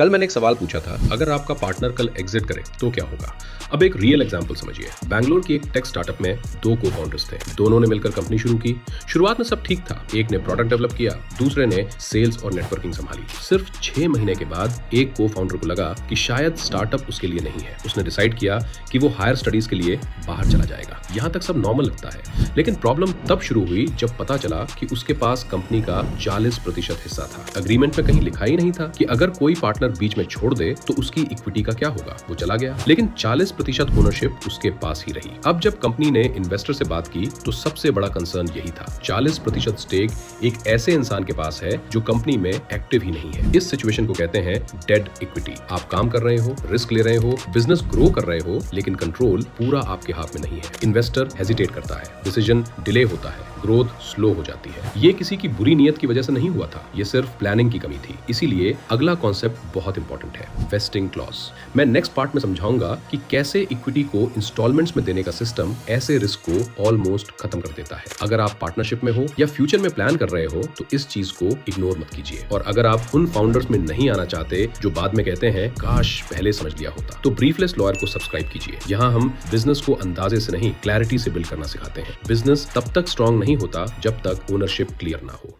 कल मैंने एक सवाल पूछा था, अगर आपका पार्टनर कल एग्जिट करे तो क्या होगा। अब एक रियल एग्जांपल समझिए। बैंगलोर की एक टेक स्टार्टअप में दो को फाउंडर्स थे। दोनों ने मिलकर कंपनी शुरू की। शुरुआत में सब ठीक था। एक ने प्रोडक्ट डेवलप किया, दूसरे ने सेल्स और नेटवर्किंग संभाली। सिर्फ 6 महीने के बाद एक को फाउंडर को लगा कि शायद स्टार्टअप उसके लिए नहीं है। उसने डिसाइड किया कि वो हायर स्टडीज के लिए बाहर चला जाएगा। यहाँ तक सब नॉर्मल लगता है, लेकिन प्रॉब्लम तब शुरू हुई जब पता चला कि उसके पास कंपनी का 40% हिस्सा था। अग्रीमेंट में कहीं लिखा ही नहीं था कि अगर कोई पार्टनर बीच में छोड़ दे तो उसकी इक्विटी का क्या होगा। वो चला गया, लेकिन 40% ओनरशिप उसके पास ही रही। अब जब कंपनी ने इन्वेस्टर से बात की तो सबसे बड़ा कंसर्न यही था। 40% स्टेक एक ऐसे इंसान के पास है जो कंपनी में एक्टिव ही नहीं है। इस सिचुएशन को कहते हैं डेड इक्विटी। आप काम कर रहे हो, रिस्क ले रहे हो, बिजनेस ग्रो कर रहे हो, लेकिन कंट्रोल पूरा आपके हाथ में नहीं है। इन्वेस्टर हेजिटेट करता है, डिसीजन डिले होता है, ग्रोथ स्लो हो जाती है। ये किसी की बुरी नीयत की वजह से नहीं हुआ था, ये सिर्फ प्लानिंग की कमी थी। इसीलिए अगला कॉन्सेप्ट बहुत इंपॉर्टेंट है, वेस्टिंग क्लॉज। मैं नेक्स्ट पार्ट में समझाऊंगा कि कैसे इक्विटी को इंस्टॉलमेंट्स में देने का सिस्टम ऐसे रिस्क को ऑलमोस्ट खत्म कर देता है। अगर आप पार्टनरशिप में हो या फ्यूचर में प्लान कर रहे हो तो इस चीज को इग्नोर मत कीजिए। और अगर आप उन फाउंडर्स में नहीं आना चाहते जो बाद में कहते हैं काश पहले समझ लिया होता, तो ब्रीफलेस लॉयर को सब्सक्राइब कीजिए। यहाँ हम बिजनेस को अंदाजे से नहीं, क्लैरिटी से बिल्ड करना सिखाते हैं। बिजनेस तब तक स्ट्रांग नहीं होता जब तक ओनरशिप क्लियर ना हो।